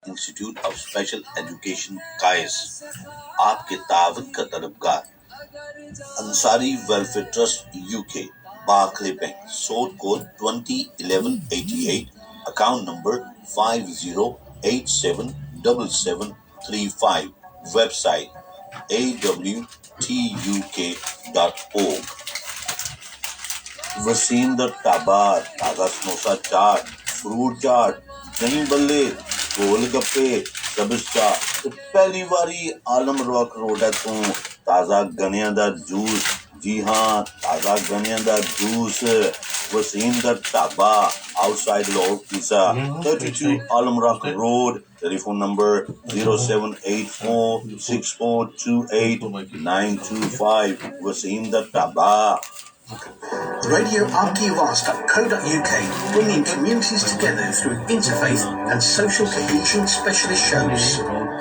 Institute of special education कायस आपके तावत का तलबगार Ansari welfare trust UK Barclays bank sort code 201188 account number 50877735 website awtuk.org Waseem द टाबार ताज़ा समोसा चाट फ्रूट चाट दही बल्ले गोलगप्पे सब्ज़ चाट ते पहली बारी आलम रॉक रोड तो ताज़ा गनियां दा जूस जी हाँ ताज़ा गनियां दा जूस वसीम द टाबा outside Lahore pizza 32 Alum Rock Road telephone number 07846428925 Wasim द टाबा Radio Aapki Awaaz.co.uk, bringing communities together through interfaith and social cohesion specialist shows.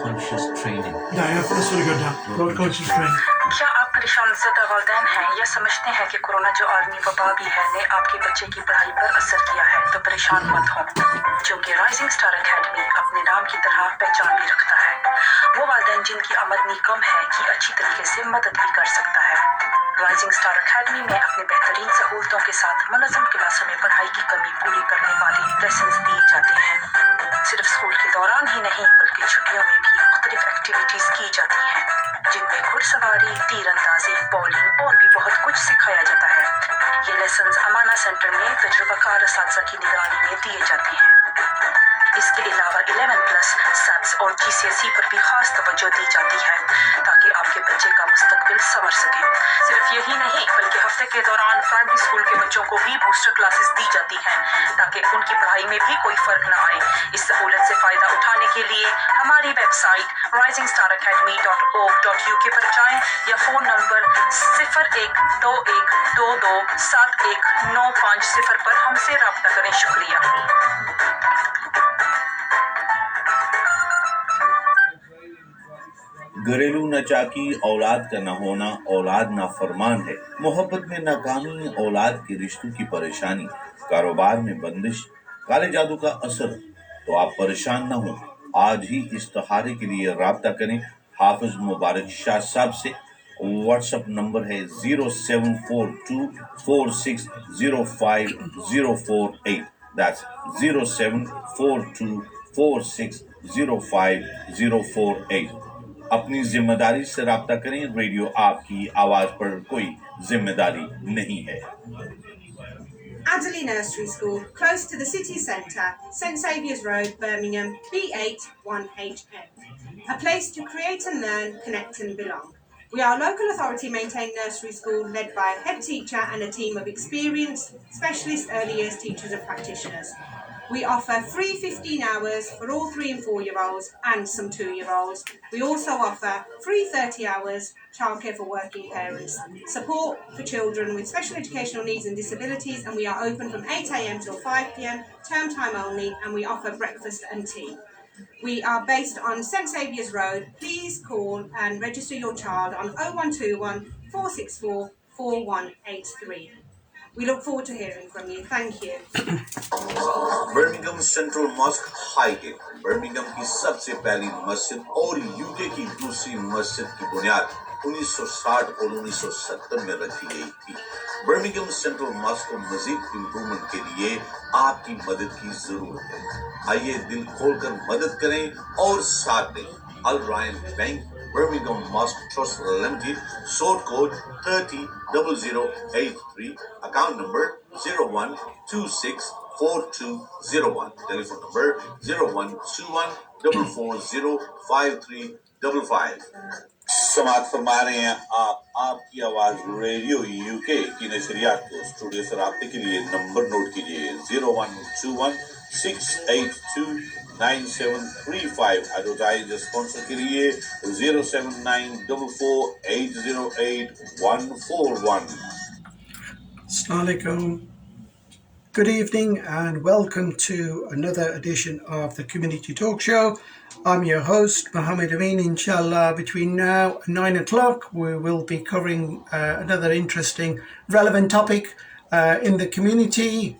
Conscious training. Yeah, that's really good now. Road conscious training. क्या आप परेशान ज़दा वालिदैन हैं या समझते हैं कि कोरोना जो आलमी वबा भी है ने आपके बच्चे की पढ़ाई पर असर किया है तो परेशान मत हो क्योंकि राइजिंग स्टार एकेडमी अपने नाम की तरह पहचान भी रखता है। वो वालिदैन जिनकी आमदनी कम है कि अच्छी तरीके से मदद भी कर सकता है। राइजिंग स्टार एकेडमी में अपने बेहतरीन सहूलतों के साथ मुनज़्ज़म क्लासों में पढ़ाई की कमी पूरी करने वाले लेसन्स दिए जाते हैं। सिर्फ स्कूल के दौरान ही नहीं बल्कि छुट्टियों में भी मुख्तलिफ एक्टिविटीज की जाती हैं जिनमें घुड़सवारी तीरंदाजी बॉलिंग और भी बहुत कुछ सिखाया जाता है। ये लेसन्स अमाना सेंटर में तजुर्बाकार असातिज़ा की निगरानी में दिए जाते हैं। इसके अलावा 11+ सैप्स और GCSE पर भी खास तवज्जो दी जाती है ताकि आपके बच्चे का मुस्तकबिल संवर सके। सिर्फ यही नहीं बल्कि हफ्ते के दौरान प्राइमरी स्कूल के बच्चों को भी बूस्टर क्लासेस दी जाती हैं ताकि उनकी पढ़ाई में भी कोई फर्क न आए। इस सहूलत से फायदा उठाने के लिए हमारी वेबसाइट risingstaracademy.org.uk पर जाएं या फोन नंबर 0121227195 पर हमसे राब्ता करें। शुक्रिया। घरेलू नचाकी औलाद का न होना औलाद नाफरमान है। मोहब्बत में नाकामी औलाद के रिश्तों की परेशानी, कारोबार में बंदिश, काले जादू का असर, तो आप परेशान न हो। आज ही इस्तिखारे के लिए राब्ता करें हाफिज मुबारक शाह साहब से। व्हाट्सएप नंबर है 0742460548। दैट्स 0742460548। अपनी जिम्मेदारी से राब्ता करें। रेडियो आपकी आवाज पर कोई जिम्मेदारी नहीं है। Adderley Nursery School, close to the city centre, St Saviour's Road, Birmingham, B8 1HN. A place to create and learn, connect and belong. We are a local authority maintained nursery school led by a head teacher and a team of experienced specialist early years teachers and practitioners. We offer free 15 hours for all 3 and 4-year-olds and some 2-year-olds. We also offer free 30 hours childcare for working parents, support for children with special educational needs and disabilities, and we are open from 8 a.m. till 5 p.m, term time only, and we offer breakfast and tea. We are based on St Saviour's Road. Please call and register your child on 0121 464 4183. We look forward to hearing from you. Thank you. Birmingham Central Mosque Highgate Birmingham की सबसे पहली मस्जिद और UK की दूसरी मस्जिद की बुनियाद 1960 और 1970 में रखी गई थी। बर्मिंघम सेंट्रल मॉस्क को मजीद इम्प्रूवमेंट के लिए आपकी मदद की जरूरत है। आइए दिल खोलकर मदद करें और साथ दें। Al Rayan bank Birmingham Mosque Trust Limited, sort code 300083, account number 01264201, telephone number 0121440535. समाप्त फरमा रहे हैं आपकी आवाज रेडियो यूके की नशरियात को। स्टूडियो से राब्ते के लिए नंबर नोट कीजिए 0121682975। एडवर्टाइज स्पॉन्सर के लिए 07944808141। Assalamu alaikum. Good evening and welcome to another edition of the Community Talk Show. I'm your host, Mohammed Amin. Inshallah, between now and 9 o'clock, we will be covering another interesting, relevant topic in the community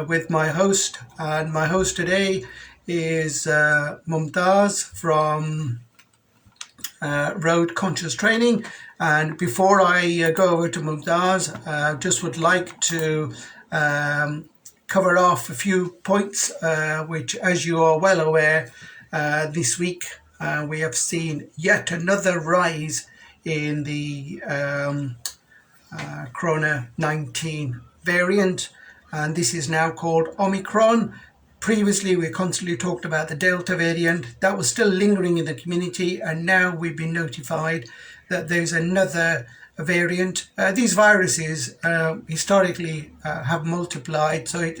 with my host. And my host today is Mumtaz from Road Conscious Training. And before I go over to Mumtaz, just would like to cover off a few points, which, as you are well aware, this week we have seen yet another rise in the Corona-19 variant, and this is now called Omicron. Previously, we constantly talked about the Delta variant that was still lingering in the community, and now we've been notified that there's another variant. These viruses historically have multiplied, so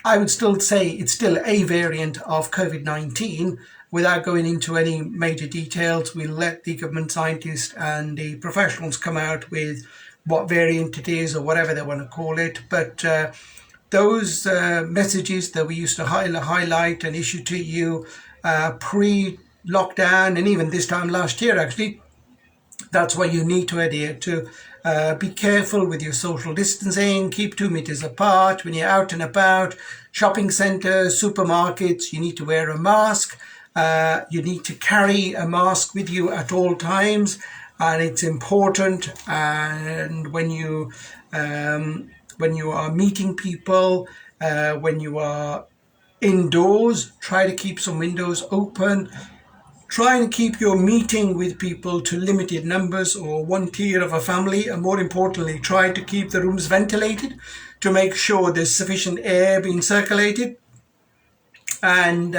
I would still say it's still a variant of COVID-19. Without going into any major details, we'll let the government scientists and the professionals come out with what variant it is or whatever they want to call it. But those messages that we used to highlight and issue to you pre-lockdown, and even this time last year actually, that's what you need to adhere to. Be careful with your social distancing, keep 2 meters apart. When you're out and about, shopping centres, supermarkets, you need to wear a mask. You need to carry a mask with you at all times, and it's important. And when you are meeting people, when you are indoors, try to keep some windows open. Try and keep your meeting with people to limited numbers or one tier of a family, and more importantly, try to keep the rooms ventilated to make sure there's sufficient air being circulated. And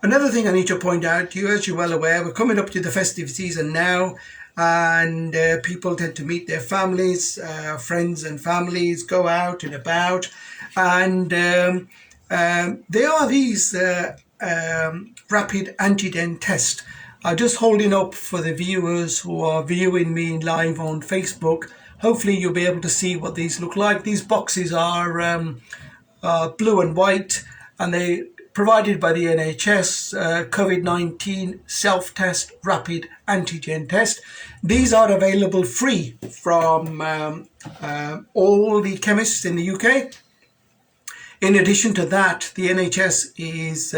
another thing I need to point out to you, as you're well aware, we're coming up to the festive season now, and people tend to meet their families, friends and families, go out and about, and there are these rapid antigen test. I'm just holding up for the viewers who are viewing me live on Facebook. Hopefully you'll be able to see what these look like. These boxes are blue and white, and they provided by the NHS, COVID-19 self-test rapid antigen test. These are available free from all the chemists in the UK. In addition to that, the NHS is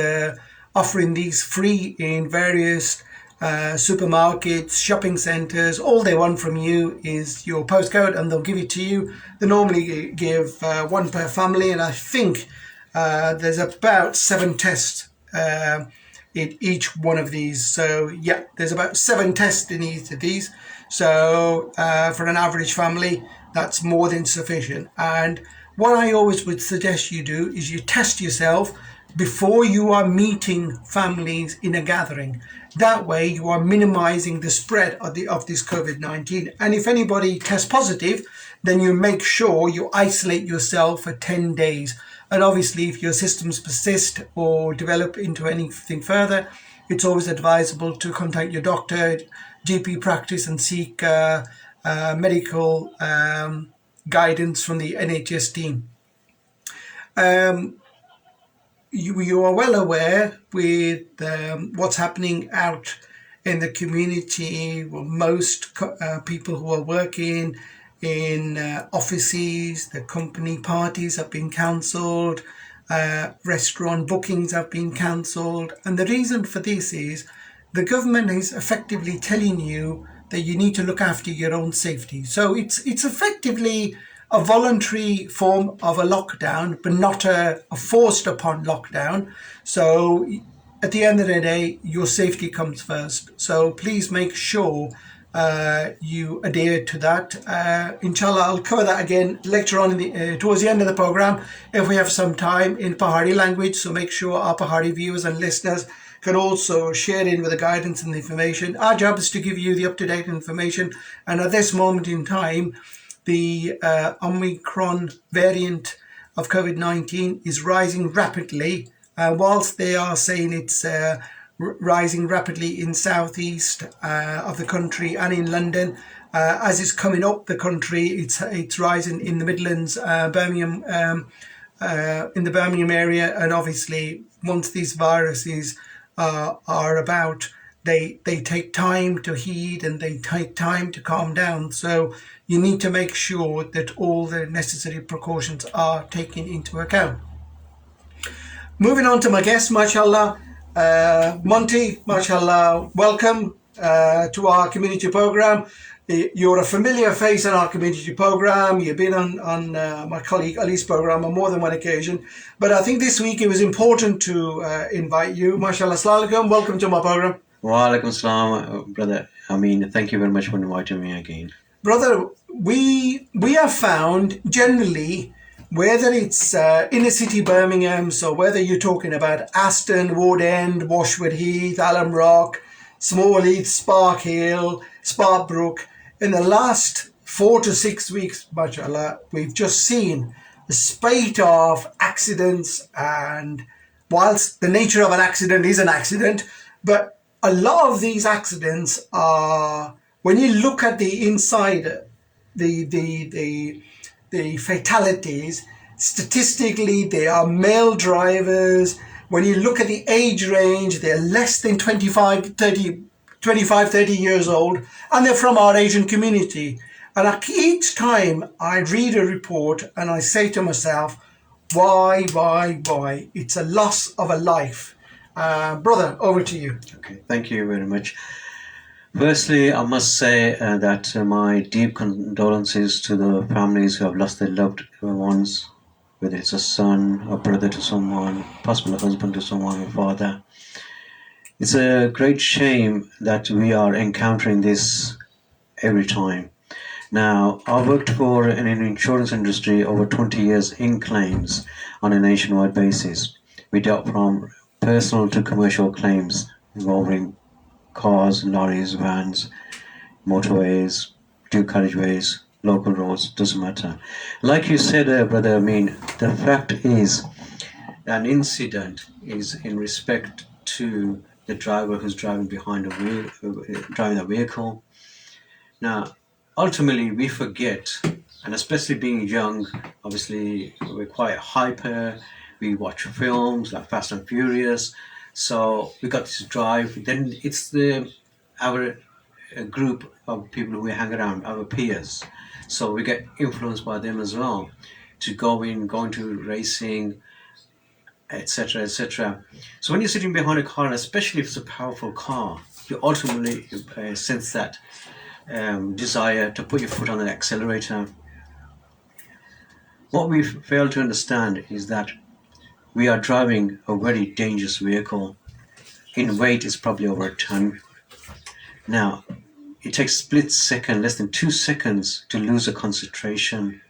offering these free in various supermarkets, shopping centres. All they want from you is your postcode, and they'll give it to you. They normally give one per family, and I think there's about 7 tests in each one of these. So yeah, there's about 7 tests in each of these. So for an average family, that's more than sufficient. And what I always would suggest you do is you test yourself before you are meeting families in a gathering. That way you are minimizing the spread of this COVID-19. And if anybody tests positive, then you make sure you isolate yourself for 10 days. And obviously, if your symptoms persist or develop into anything further, it's always advisable to contact your doctor, GP practice, and seek medical guidance from the NHS team. You are well aware with what's happening out in the community. Well, most people who are working in offices, the company parties have been cancelled, restaurant bookings have been cancelled, and the reason for this is the government is effectively telling you that you need to look after your own safety. So it's effectively a voluntary form of a lockdown, but not a forced upon lockdown. So at the end of the day, your safety comes first. So please make sure you adhere to that. Inshallah, I'll cover that again later on towards the end of the program if we have some time in Pahari language. So make sure our Pahari viewers and listeners can also share in with the guidance and the information. Our job is to give you the up-to-date information, and at this moment in time, the Omicron variant of COVID-19 is rising rapidly. Whilst they are saying it's rising rapidly in southeast of the country and in London, as it's coming up the country, it's rising in the Midlands, Birmingham, in the Birmingham area, and obviously once these viruses are about, they take time to heed and they take time to calm down. So you need to make sure that all the necessary precautions are taken into account. Moving on to my guest, mashallah, Monty, mashallah, welcome to our community program. You're a familiar face in our community program. You've been on my colleague Ali's program on more than one occasion. But I think this week it was important to invite you. Mashallah, assalamu alaikum. Welcome to my program. Wa alaikum salam, brother. I mean, thank you very much for inviting me again. Brother, we have found generally, whether it's inner city Birmingham, so whether you're talking about Aston, Ward End, Washwood Heath, Alum Rock, Small Heath, Spark Hill, Sparkbrook, in the last 4 to 6 weeks, mashallah, we've just seen a spate of accidents. And whilst the nature of an accident is an accident, but a lot of these accidents are, when you look at the inside, the fatalities, statistically, they are male drivers. When you look at the age range, they're less than 25, 30 years old, and they're from our Asian community. And each time I read a report and I say to myself, why? It's a loss of a life. Brother, over to you. Okay, thank you very much. Firstly, I must say that my deep condolences to the families who have lost their loved ones, whether it's a son, a brother to someone, possibly a husband to someone, a father. It's a great shame that we are encountering this every time. Now, I worked for an insurance industry over 20 years in claims on a nationwide basis. We dealt from personal to commercial claims involving cars, lorries, vans, motorways, dual carriageways, local roads, doesn't matter. Like you said, brother, I mean, the fact is an incident is in respect to the driver who's driving behind driving a vehicle. Now, ultimately, we forget, and especially being young, obviously, we're quite hyper. We watch films like Fast and Furious. So we got to drive. Then it's our group of people who we hang around, our peers. So we get influenced by them as well to go into racing, etc., etc. So when you're sitting behind a car, and especially if it's a powerful car, you ultimately sense that desire to put your foot on the accelerator. What we fail to understand is that we are driving a very dangerous vehicle. In weight, it's probably over a ton. Now, it takes split second, less than 2 seconds to lose a concentration.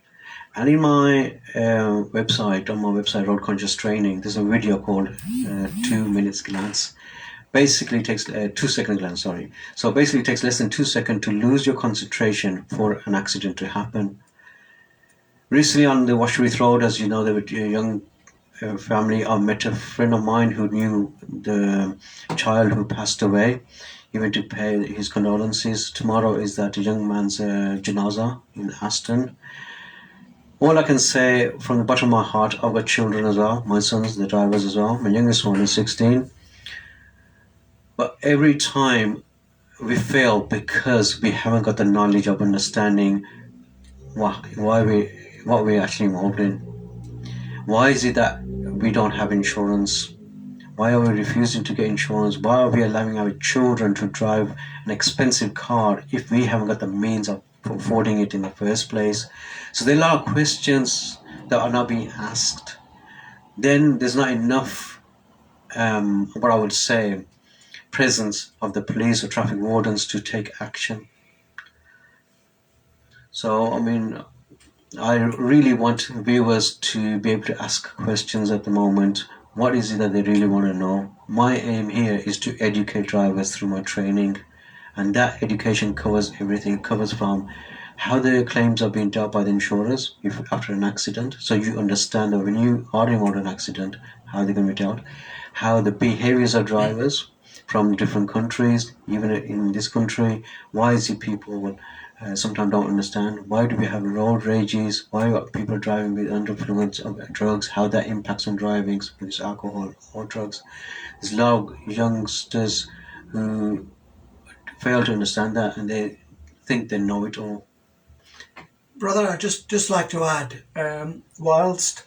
And in my website, Road Conscious Training, there's a video called 2 minutes glance. Basically, it takes 2 second glance, sorry. So basically, it takes less than 2 seconds to lose your concentration for an accident to happen. Recently on the Washwood Road, as you know, there were a young family. I met a friend of mine who knew the child who passed away. He went to pay his condolences. Tomorrow is that young man's janaza in Aston. All I can say from the bottom of my heart, I've got children as well, my sons, the drivers as well. My youngest one is 16. But every time we fail because we haven't got the knowledge of understanding what we're actually involved in. Why is it that we don't have insurance? Why are we refusing to get insurance? Why are we allowing our children to drive an expensive car if we haven't got the means of affording it in the first place? So there are a lot of questions that are not being asked. Then there's not enough, what I would say, presence of the police or traffic wardens to take action. So, I mean, I really want viewers to be able to ask questions at the moment. What is it that they really want to know? My aim here is to educate drivers through my training, and that education covers everything. It covers from how the claims are being dealt by the insurers after an accident, so you understand that when you are involved in an accident, how they're going to be dealt, how the behaviors of drivers from different countries, even in this country, why is it people sometimes don't understand, why do we have road rages, why are people driving with under influence of drugs, how that impacts on driving, whether it's alcohol or drugs. There's a lot of youngsters who fail to understand that, and they think they know it all. Brother, I'd just like to add, whilst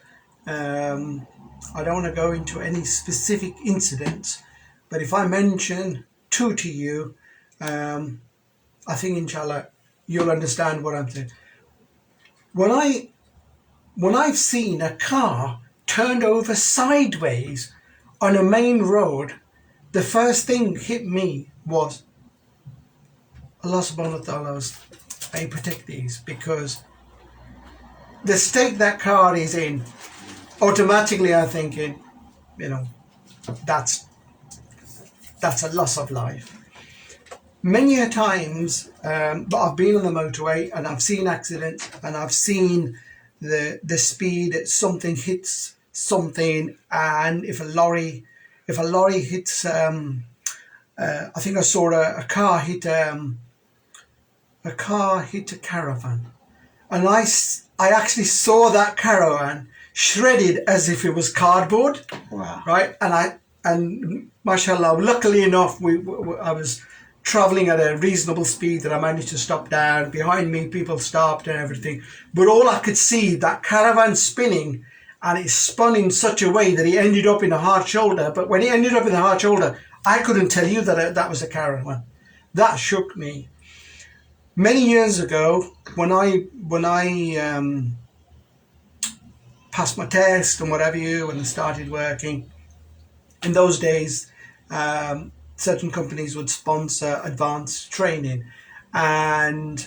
I don't want to go into any specific incidents, but if I mention two to you, I think inshallah you'll understand what I'm saying. When I've seen a car turned over sideways on a main road, the first thing hit me was Allah subhanahu wa ta'ala's, may protect these, because the state that car is in, automatically I'm thinking, you know, that's a loss of life. Many a times, but I've been on the motorway and I've seen accidents, and I've seen the speed that something hits something, and if a lorry hits, I think I saw a car hit a caravan, and I actually saw that caravan shredded as if it was cardboard. Wow. Right, and mashallah, luckily enough, I was traveling at a reasonable speed that I managed to stop down. Behind me, people stopped and everything, but all I could see, that caravan spinning, and it spun in such a way that he ended up in a hard shoulder. But when he ended up in the hard shoulder, I couldn't tell you that was a caravan. That shook me. Many years ago, when I passed my test and whatever and started working, in those days, certain companies would sponsor advanced training, and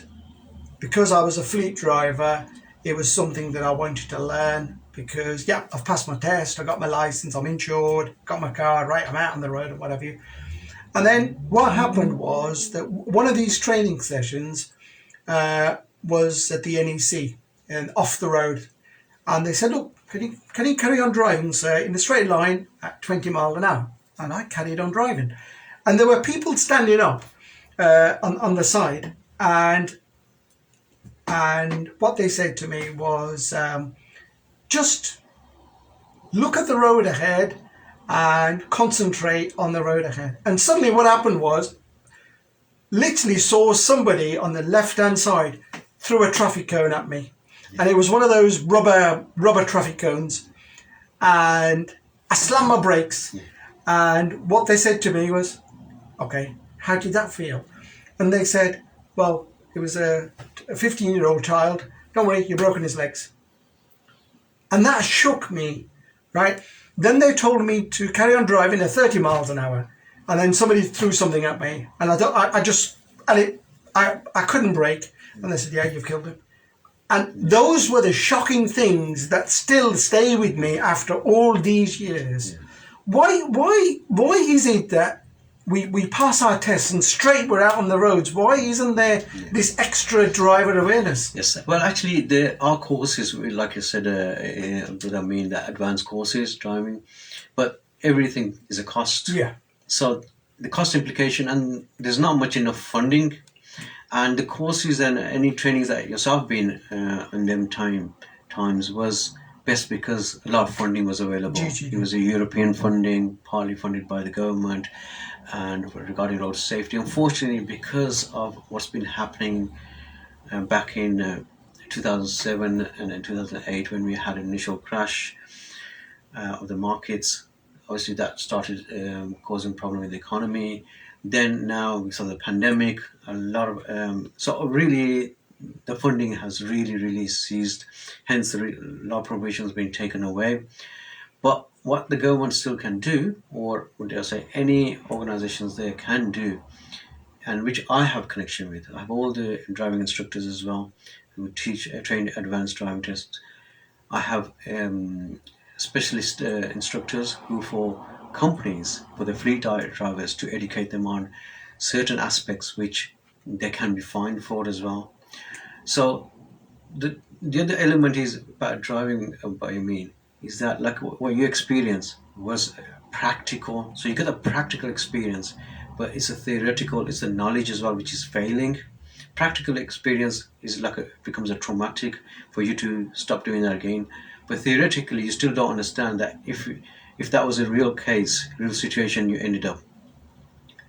because I was a fleet driver, it was something that I wanted to learn, because I've passed my test, I got my license, I'm insured, got my car, right, I'm out on the road and whatever. And then what happened was that one of these training sessions was at the NEC and off the road, and they said, look, can you carry on driving, sir, in a straight line at 20 miles an hour? And I carried on driving, and there were people standing up on the side, and what they said to me was, just look at the road ahead and concentrate on the road ahead. And suddenly what happened was, literally saw somebody on the left-hand side threw a traffic cone at me. And it was one of those rubber traffic cones. And I slammed my brakes. And what they said to me was, okay, how did that feel? And they said, well, it was a 15-year-old child. Don't worry, you've broken his legs. And that shook me, right? Then they told me to carry on driving at 30 miles an hour. And then somebody threw something at me. And I couldn't brake. And they said, yeah, you've killed him. And those were the shocking things that still stay with me after all these years. Yeah. Why is it that we pass our tests and straight we're out on the roads? Why isn't there this extra driver awareness? Yes, sir. Well, actually, there are courses, like you said, the advanced courses, driving, but everything is a cost. Yeah. So the cost implication, and there's not much enough funding. And the courses and any trainings that yourself been in them times was best because a lot of funding was available. It was a European funding, partly funded by the government, and regarding road safety. Unfortunately, because of what's been happening back in 2007 and in 2008, when we had an initial crash of the markets, obviously that started causing problem with the economy. Then now we saw the pandemic, a lot of so really the funding has really ceased. Hence, a lot of provisions has been taken away. But what the government still can do, or would I say any organizations there can do, and which I have connection with. I have all the driving instructors as well who train advanced driving tests. I have specialist instructors who for companies, for the fleet drivers, to educate them on certain aspects which they can be fined for as well. So the other element is about driving by mean is that like what you experience was practical. So you get a practical experience, but it's a theoretical, it's the knowledge as well which is failing. Practical experience is becomes a traumatic for you to stop doing that again. But theoretically, you still don't understand that if that was a real case, real situation you ended up,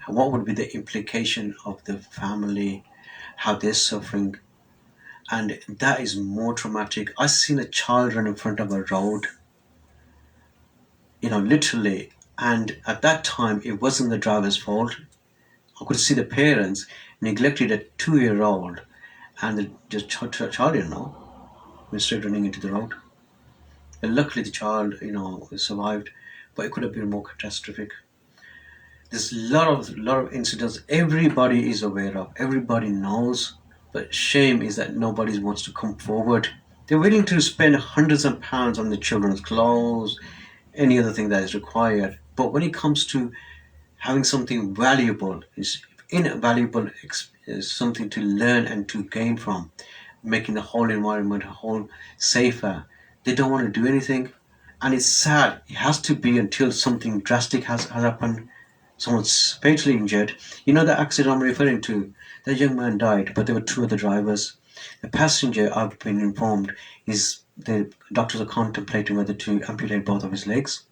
what would be the implication of the family, how they're suffering, and that is more traumatic. I've seen a child run in front of a road literally. And at that time, it wasn't the driver's fault. I could see the parents neglected a 2-year-old, and the child, went straight running into the road. And luckily, the child, survived, but it could have been more catastrophic. There's a lot of incidents everybody is aware of, everybody knows, but shame is that nobody wants to come forward. They're willing to spend hundreds of pounds on the children's clothes, any other thing that is required. But when it comes to having something valuable, is invaluable, is something to learn and to gain from, making the whole environment whole safer, they don't want to do anything. And it's sad. It has to be until something drastic has happened. Someone's fatally injured. The accident I'm referring to, the young man died, but there were two other drivers. The passenger, I've been informed, is the doctors are contemplating whether to amputate both of his legs.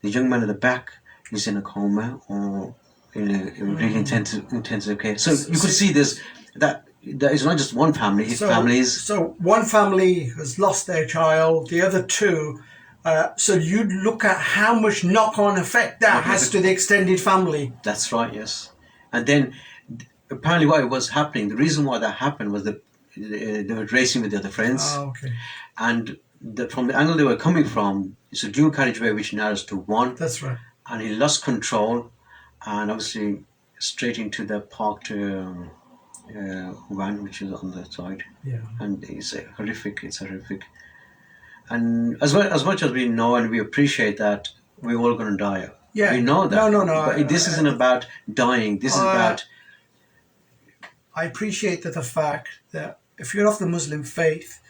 The young man at the back is in a coma or in a really intensive care. So you could see this, that it's not just one family, it's families. So one family has lost their child, the other two. So you look at how much knock-on effect that has to the extended family. That's right, yes. And then apparently what was happening, the reason why that happened was that they were racing with the other friends. Oh, okay. And from the angle they were coming from, it's a dual carriageway which narrows to one. That's right. And he lost control and obviously straight into the parked van which is on the side. Yeah. And it's horrific. And as much as we know and we appreciate that we're all going to die. Yeah. We know that. No. But this isn't about dying. This is about... I appreciate the fact that if you're of the Muslim faith,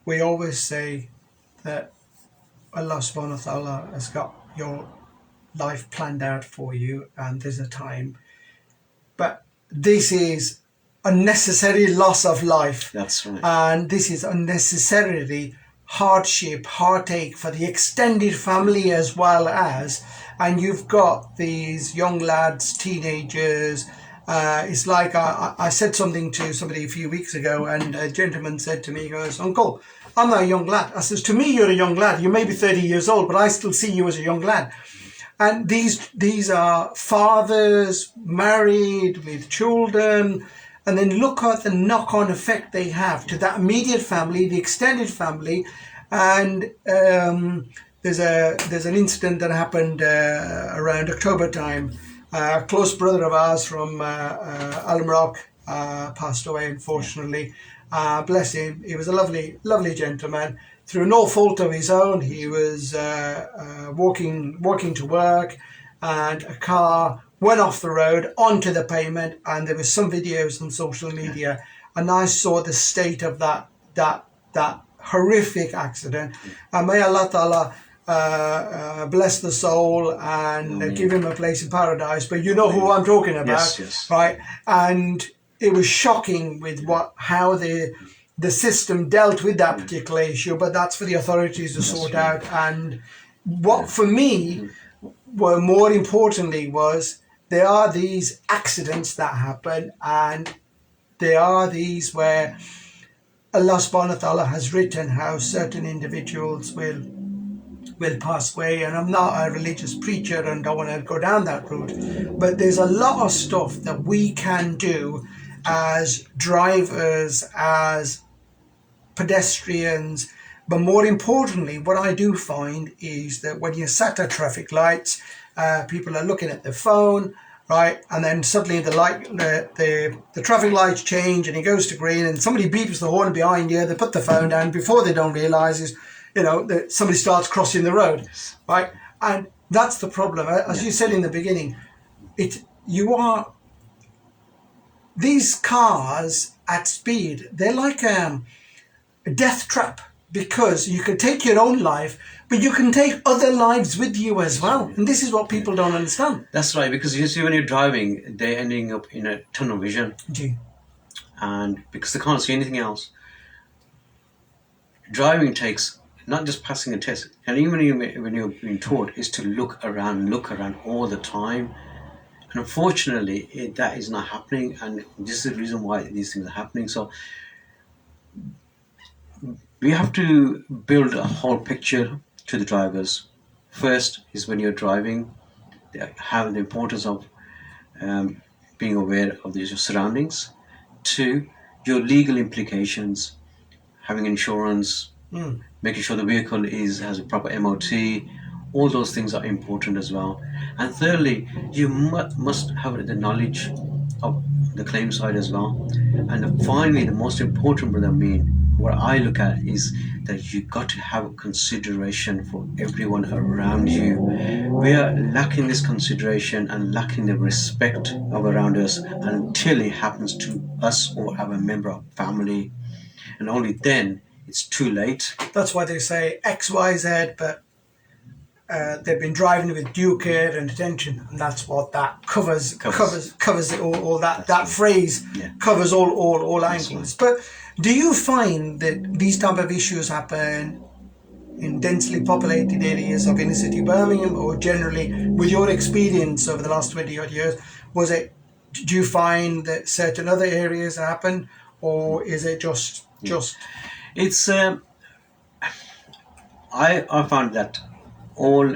we always say that Allah subhanahu wa ta'ala has got your life planned out for you and there's a time. But this is unnecessary loss of life. That's right. And this is unnecessarily hardship, heartache for the extended family as well as, and you've got these young lads, teenagers. It's like I said something to somebody a few weeks ago and a gentleman said to me, he goes, "Uncle, I'm not a young lad." I says, "To me, you're a young lad. You may be 30 years old, but I still see you as a young lad." And these are fathers married with children, and then look at the knock-on effect they have to that immediate family, the extended family. And there's an incident that happened around October time. A close brother of ours from Almrock passed away, unfortunately. Bless him. He was a lovely gentleman. Through no fault of his own, he was walking to work, and a car went off the road onto the pavement, and there was some videos on social media, and I saw the state of that horrific accident. And may Allah Ta'ala bless the soul and give him a place in paradise. But you know who I'm talking about, yes. right? And it was shocking with how the system dealt with that particular issue, but that's for the authorities to sort out. And what for me, were more importantly, was there are these accidents that happen, and there are these where Allah subhanahu wa ta'ala has written how certain individuals will pass away. And I'm not a religious preacher and don't want to go down that route, but there's a lot of stuff that we can do as drivers, as pedestrians. But more importantly, what I do find is that when you're sat at traffic lights, people are looking at their phone, right? And then suddenly the traffic lights change and it goes to green and somebody beeps the horn behind you. They put the phone down before they don't realise is, that somebody starts crossing the road, right? And that's the problem. As you said in the beginning, these cars at speed, they're like a death trap, because you can take your own life, but you can take other lives with you as well. And this is what people don't understand. That's right, because you see when you're driving, they're ending up in a tunnel vision. Gee. And because they can't see anything else. Driving takes not just passing a test, and even when you're being taught, is to look around all the time. And unfortunately, that is not happening, and this is the reason why these things are happening. So we have to build a whole picture to the drivers. First is when you're driving, have the importance of being aware of your surroundings. Two, your legal implications, having insurance, making sure the vehicle has a proper MOT. All those things are important as well. And thirdly, you must have the knowledge of the claim side as well. And finally, the most important, brother, what I look at is that you got to have consideration for everyone around you. We are lacking this consideration and lacking the respect of around us until it happens to us or our member of family, and only then it's too late. That's why they say X, Y, Z, but they've been driving with due care and attention, and that's what that covers it all. That phrase covers all angles. But do you find that these type of issues happen in densely populated areas of inner city Birmingham, or generally, with your experience over the last 20 odd years, do you find that certain other areas happen, or is it just? It's I found that all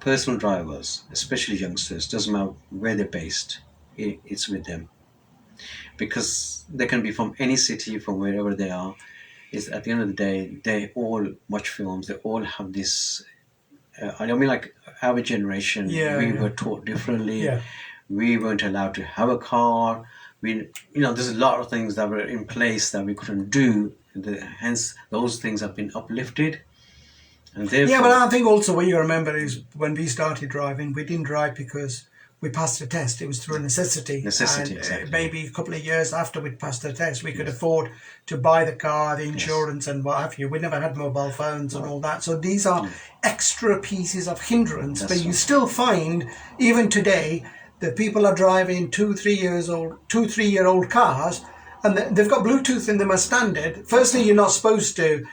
personal drivers, especially youngsters, doesn't matter where they're based, it's with them, because they can be from any city, from wherever they are. Is at the end of the day, they all watch films. They all have this. I mean, like our generation, we were taught differently. Yeah. We weren't allowed to have a car. There's a lot of things that were in place that we couldn't do. Hence, those things have been uplifted. And therefore, but I think also what you remember is when we started driving, we didn't drive because we passed the test. It was through a necessity. And exactly. Maybe a couple of years after we'd passed the test, we could afford to buy the car, the insurance, and what have you. We never had mobile phones and all that. So these are extra pieces of hindrance. But you still find, even today, that people are driving 2-3-year-old cars, and they've got Bluetooth in them as standard. Firstly, you're not supposed to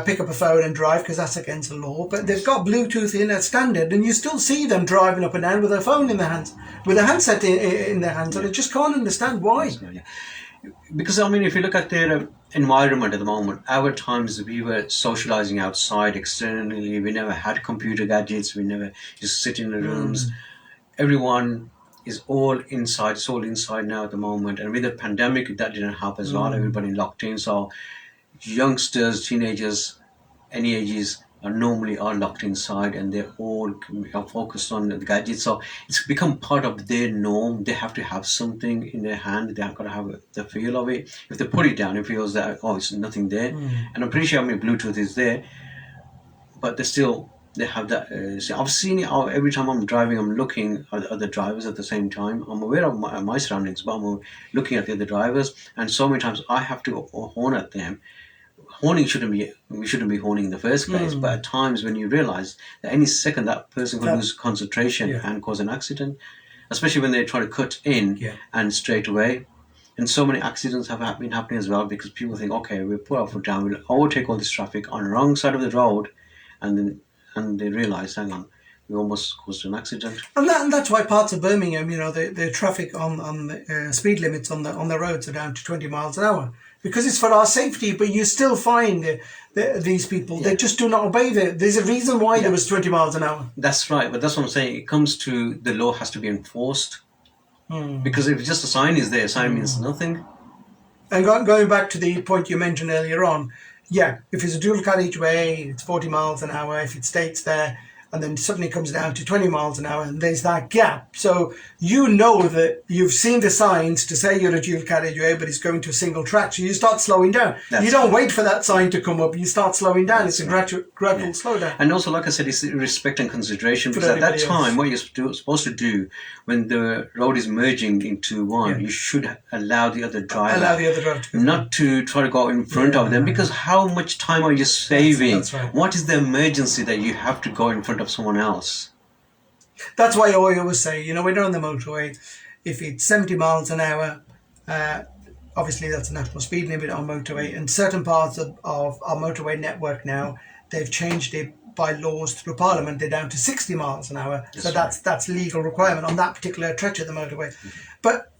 pick up a phone and drive because that's against the law, but they've got Bluetooth in as standard, and you still see them driving up and down with their phone in their hands, with a handset in their hands, and I just can't understand why. Because, I mean, if you look at their environment at the moment, our times we were socializing outside externally. We never had computer gadgets. We never just sit in the rooms. Everyone is all inside. It's all inside now at the moment. And with the pandemic, that didn't help as well. Everybody locked in. So youngsters, teenagers, any ages are locked inside, and they're all focused on the gadgets. So it's become part of their norm. They have to have something in their hand. They've got to have the feel of it. If they put it down, it feels that, it's nothing there. And I'm pretty sure Bluetooth is there, but they have that. I've seen it every time I'm driving. I'm looking at other drivers at the same time. I'm aware of my surroundings, but I'm looking at the other drivers. And so many times I have to horn at them. We shouldn't be horning in the first place. But at times when you realize that any second that person could lose concentration and cause an accident, especially when they try to cut in and straight away. And so many accidents have been happening as well, because people think, okay, we'll put our foot down, we'll overtake all this traffic on the wrong side of the road, and they realise, hang on, we almost caused an accident. And that's why parts of Birmingham, the traffic on the speed limits on the roads are down to 20 miles an hour, because it's for our safety. But you still find these people, they just do not obey there's a reason why there was 20 miles an hour. That's right, but that's what I'm saying. It comes to the law has to be enforced, because if just a sign is there, a sign means nothing. And going back to the point you mentioned earlier on, if it's a dual carriageway, it's 40 miles an hour. If it states there, and then suddenly comes down to 20 miles an hour, and there's that gap. So that you've seen the signs to say you're a dual carriageway, but it's going to a single track. So you start slowing down. You don't wait for that sign to come up. You start slowing down. It's a gradual slowdown. And also, like I said, it's respect and consideration. Because at that time, what you're supposed to do when the road is merging into one, you should allow the other driver to go. Not to try to go in front of them. Because how much time are you saving? That's right. What is the emergency that you have to go in front of someone else? That's why I always say, when you're on the motorway, if it's 70 miles an hour, obviously that's a national speed limit on motorway, and certain parts of our motorway network now, they've changed it by laws through Parliament. They're down to 60 miles an hour. So that's legal requirement on that particular stretch of the motorway. But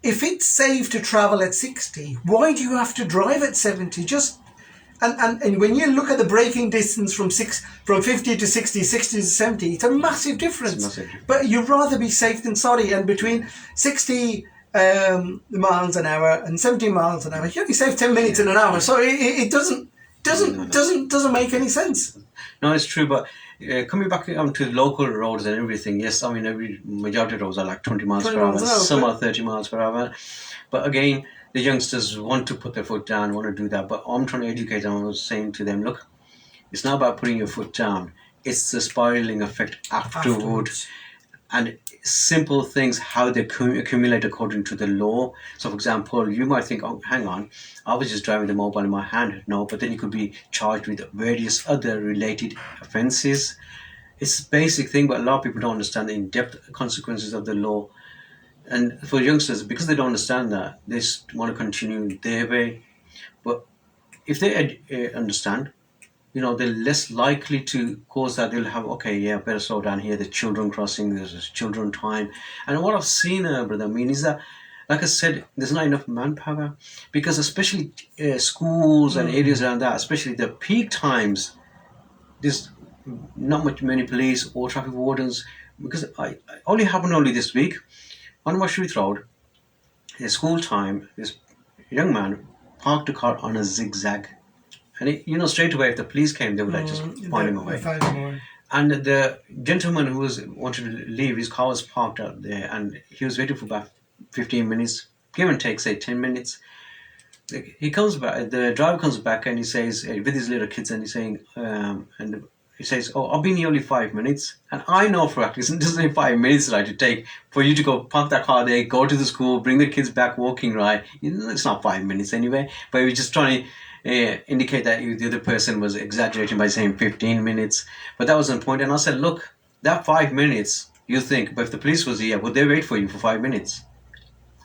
if it's safe to travel at 60, why do you have to drive at 70? And when you look at the braking distance from 50 to 60, 60 to 70, it's a massive difference. It's massive difference. But you'd rather be safe than sorry. And between 60 miles an hour and 70 miles an hour, you only save 10 minutes in an hour. So it doesn't make any sense. No, it's true, but coming back to local roads and everything, yes, I mean, every majority of roads are like 20 miles 20 per hour, miles an hour, some but- are 30 miles per hour. But again, the youngsters want to put their foot down, want to do that, but I'm trying to educate them. I was saying to them, look, it's not about putting your foot down, it's the spiraling effect afterwards. And simple things, how they accumulate according to the law. So, for example, you might think, oh, hang on, I was just driving the mobile in my hand. No, but then you could be charged with various other related offences. It's a basic thing, but a lot of people don't understand the in-depth consequences of the law. And for youngsters, because they don't understand that, they just want to continue their way. But if they understand, they're less likely to cause that. They'll have, okay, yeah, better slow down here. The children crossing, there's children time. And what I've seen, brother, is that, like I said, there's not enough manpower, because especially schools and areas around that, especially the peak times, there's not many police or traffic wardens. Because I only happened only this week on Washington Road. At school time, this young man parked a car on a zigzag. And straight away, if the police came, they would just find him away. And the gentleman who wanted to leave, his car was parked out there, and he was waiting for about 15 minutes, give and take, say 10 minutes. He comes back, the driver comes back, and he says, with his little kids, and he's saying, and he says, oh, I've been here only 5 minutes. And I know for a fact, it's only 5 minutes, right, to take for you to go park that car there, go to the school, bring the kids back walking, right? It's not 5 minutes anyway, but he was just trying to indicate that the other person was exaggerating by saying 15 minutes. But that wasn't the point. And I said, look, that 5 minutes, you think, but if the police was here, would they wait for you for 5 minutes?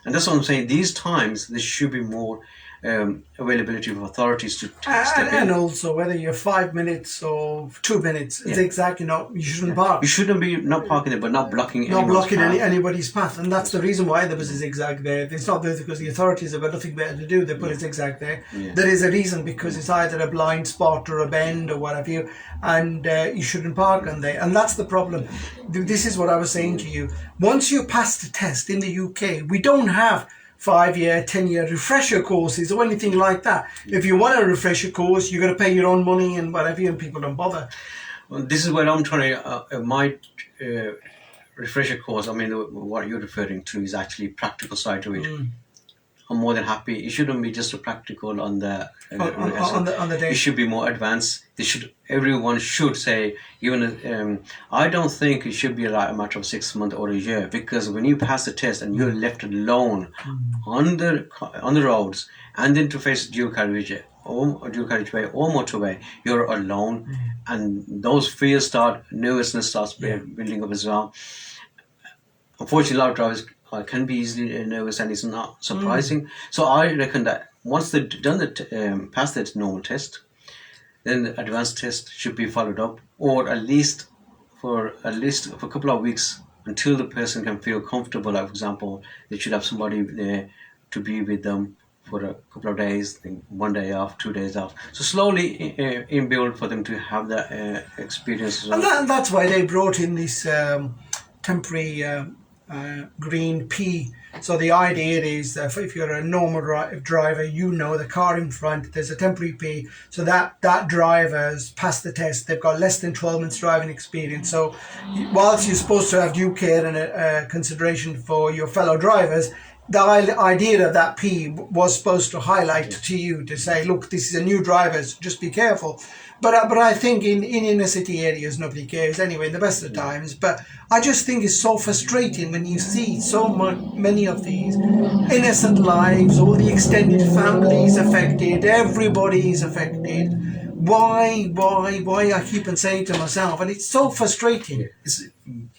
And that's what I'm saying. These times, there should be more availability of authorities to step in. And also, whether you're 5 minutes or 2 minutes, it's exactly not. You shouldn't park. You shouldn't be not parking there, but not blocking. Not blocking anybody's path, and that's the reason why there was a zigzag there. It's not because the authorities have got nothing better to do. They put a zigzag there. Yeah. There is a reason, because it's either a blind spot or a bend or whatever you, and you shouldn't park on there. And that's the problem. This is what I was saying to you. Once you pass the test in the UK, we don't have 5-year, 10-year refresher courses or anything like that. If you want a refresher course, you're going to pay your own money and whatever, and people don't bother. Well, this is what I'm trying to, my refresher course, I mean, what you're referring to is actually practical side to it. I'm more than happy. It shouldn't be just a practical on the day. It should be more advanced. Everyone should say, even I don't think it should be a matter of 6 months or a year, because when you pass the test and you're left alone on the roads, and then to face dual carriageway or motorway, you're alone, and those fears nervousness starts building up as well. Unfortunately, a lot of drivers can be easily nervous, and it's not surprising. So I reckon that once they've done passed that normal test, then the advanced test should be followed up, or at least for a couple of weeks, until the person can feel comfortable. Like, for example, they should have somebody there to be with them for a couple of days, then 1 day off, 2 days off. So slowly inbuild for them to have that experience as well. And that's why they brought in this temporary green P. So the idea is that if you're a normal driver, the car in front, there's a temporary P, so that driver's passed the test, they've got less than 12 months driving experience. So whilst you're supposed to have due care and consideration for your fellow drivers, the idea of that P was supposed to highlight to you, to say, look, this is a new driver, so just be careful. But I think in inner city areas, nobody cares anyway, in the best of times. But I just think it's so frustrating when you see so many of these innocent lives, all the extended families affected, everybody is affected. Why? I keep on saying to myself, and it's so frustrating.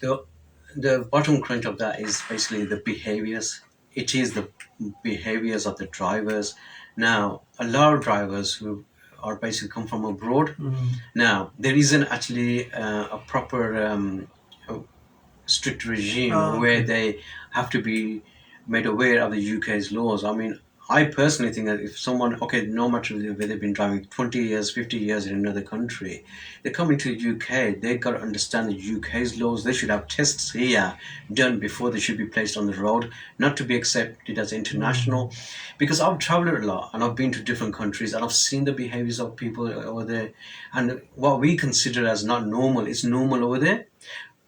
The bottom crunch of that is basically the behaviors. It is the behaviors of the drivers. Now, a lot of drivers who are basically come from abroad. Now, there isn't actually a proper strict regime where they have to be made aware of the UK's laws. I mean, I personally think that if someone, okay, no matter whether they've been driving 20 years, 50 years in another country, they're coming to the UK, they've got to understand the UK's laws. They should have tests here done before they should be placed on the road, not to be accepted as international. Because I've traveled a lot and I've been to different countries and I've seen the behaviors of people over there. And what we consider as not normal is normal over there.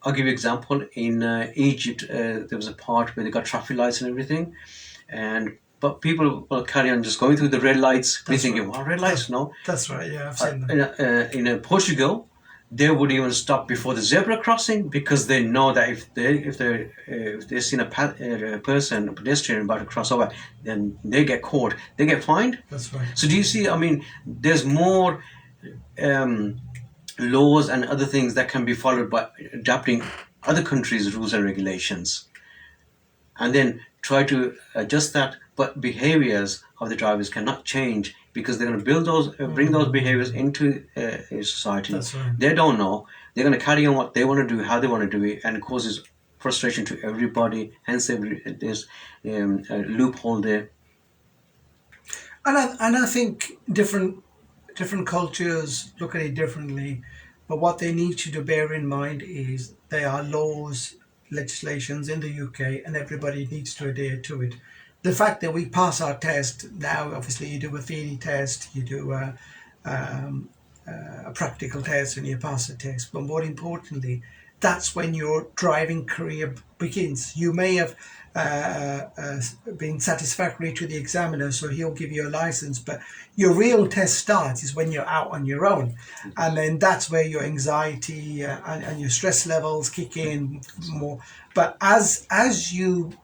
I'll give you an example. In Egypt, there was a part where they got traffic lights and everything, but people will carry on just going through the red lights. We're thinking, right. "Wow, red lights!" No. That's right. Yeah, I've seen that. In Portugal, they would even stop before the zebra crossing because they know that if they seen a person, a pedestrian about to cross over, then they get caught. They get fined. That's right. So do you see? I mean, there's more laws and other things that can be followed by adapting other countries' rules and regulations, and then try to adjust that. But behaviors of the drivers cannot change because they're going to bring those behaviors into society. That's right. They don't know. They're going to carry on what they want to do, how they want to do it, and it causes frustration to everybody. Hence, there's a loophole there. And I think different cultures look at it differently, but what they need to bear in mind is there are laws, legislations in the UK, and everybody needs to adhere to it. The fact that we pass our test now, obviously, you do a theory test, you do a practical test, and you pass the test. But more importantly, that's when your driving career begins. You may have been satisfactory to the examiner, so he'll give you a license, but your real test starts is when you're out on your own, and then that's where your anxiety and your stress levels kick in more. But as you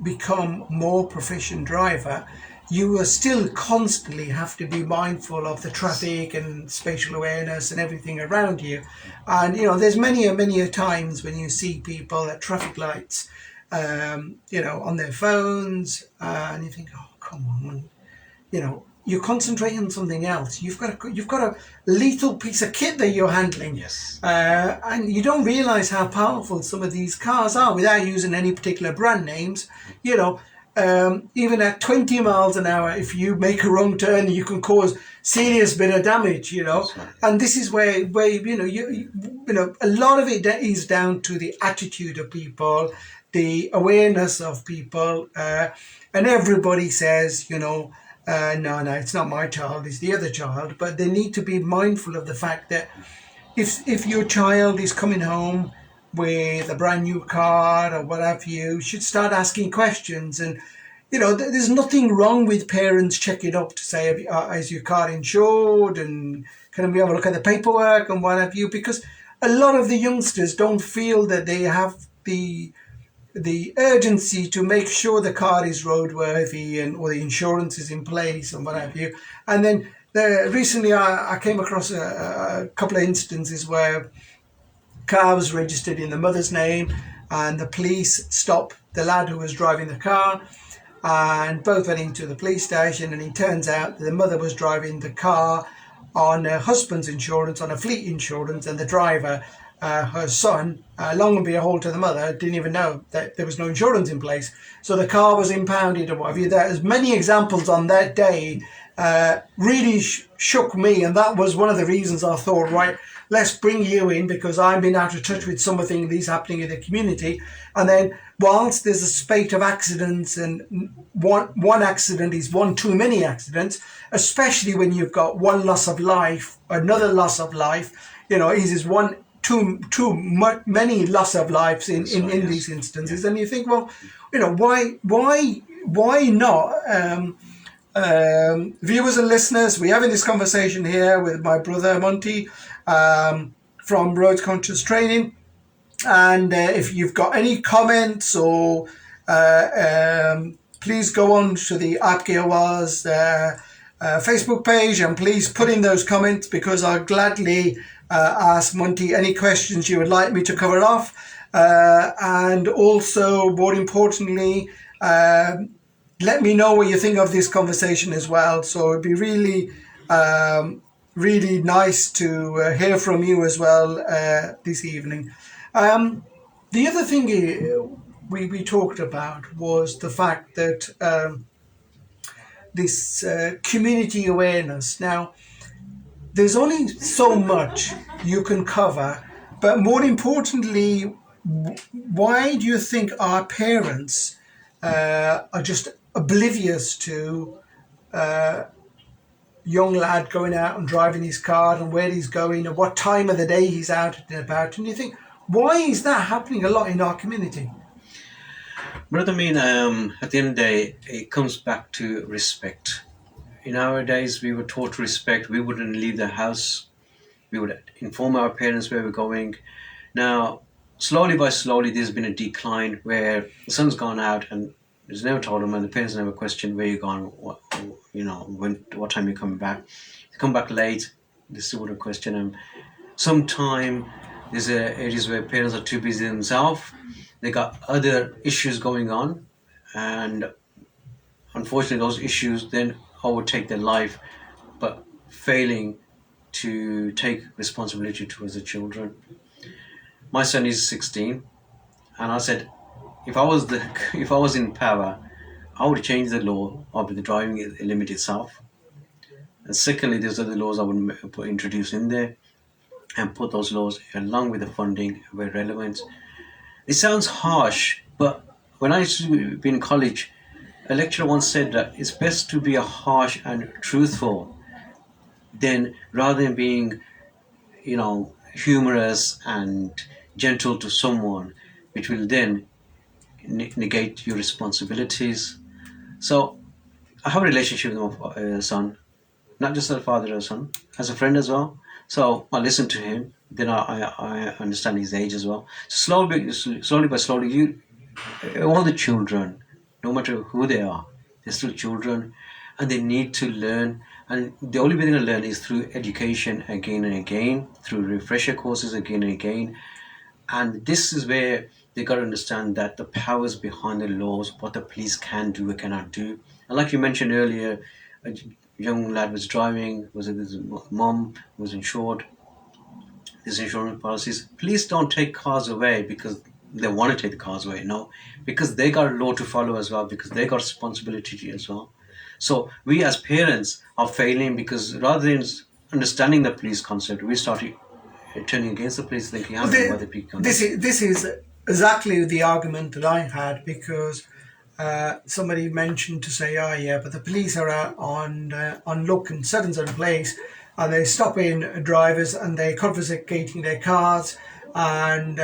become more proficient driver, you will still constantly have to be mindful of the traffic and spatial awareness and everything around you. And there's many a times when you see people at traffic lights, on their phones, and you think, oh, come on, you're concentrating on something else. You've got a lethal piece of kit that you're handling. Yes. And you don't realize how powerful some of these cars are without using any particular brand names. Even at 20 miles an hour, if you make a wrong turn, you can cause serious bit of damage, Right. And this is where a lot of it is down to the attitude of people, the awareness of people, and everybody says, no, it's not my child, it's the other child. But they need to be mindful of the fact that if your child is coming home with a brand new car or what have you should start asking questions. And there's nothing wrong with parents checking up to say, is your car insured, and can we have a look at the paperwork and what have you, because a lot of the youngsters don't feel that they have the urgency to make sure the car is roadworthy or the insurance is in place and what have you. And then recently I came across a couple of instances where car was registered in the mother's name, and the police stopped the lad who was driving the car, and both went into the police station. And it turns out that the mother was driving the car on her husband's insurance, on a fleet insurance, and the driver, her son, long and behold to the mother, didn't even know that there was no insurance in place. So the car was impounded and whatever. There's many examples on that day really shook me, and that was one of the reasons I thought, right, let's bring you in, because I've been out of touch with some of the things happening in the community. And then whilst there's a spate of accidents, and one accident is one too many accidents, especially when you've got one loss of life, another loss of life, is one too many loss of lives in these instances. And you think, well, why not? Viewers and listeners, we're having this conversation here with my brother Monty from Road Conscious Training, and if you've got any comments or please go on to the Awaaz Facebook page, and please put in those comments, because I'll gladly ask Monty any questions you would like me to cover off, and also, more importantly, let me know what you think of this conversation as well. So it'd be really nice to hear from you as well this evening. The other thing we talked about was the fact that this community awareness. Now, there's only so much you can cover, but more importantly, why do you think our parents are just oblivious to young lad going out and driving his car and where he's going and what time of the day he's out and about? And you think, why is that happening a lot in our community? Brother Mean, at the end of the day, it comes back to respect. In our days, we were taught to respect. We wouldn't leave the house. We would inform our parents where we're going. Now, slowly by slowly, there's been a decline where the son's gone out and he's never told him, and the parents never questioned where you're gone, what time you're coming back. If you come back late, they still wouldn't question him. Sometime there's areas where parents are too busy themselves. They got other issues going on, and unfortunately, those issues then overtake their life, but failing to take responsibility towards the children. My son is 16, and I said, if I was in power, I would change the law of the driving limit itself. And secondly, there's other laws I would introduce in there and put those laws along with the funding where relevant. It sounds harsh, but when I used to be in college, a lecturer once said that it's best to be harsh and truthful than rather than being, humorous and gentle to someone, which will then negate your responsibilities. So I have a relationship with my son, not just as a father or son, as a friend as well. So I listen to him, then I understand his age as well. Slowly by slowly, all the children, no matter who they are, they're still children, and they need to learn. And the only way they're going to learn is through education again and again, through refresher courses again and again. And this is where they got to understand that the powers behind the laws, what the police can do or cannot do. And like you mentioned earlier, a young lad was driving, his mum was insured. There's insurance policies. Police don't take cars away because they want to take the cars away, no, because they got a law to follow as well, because they got responsibility as well. So we as parents are failing because rather than understanding the police concept, we started turning against the police, thinking, how do the people? This is exactly the argument that I had, because somebody mentioned to say, oh yeah, but the police are out on look in certain place, and they stop in drivers and they confiscating their cars, and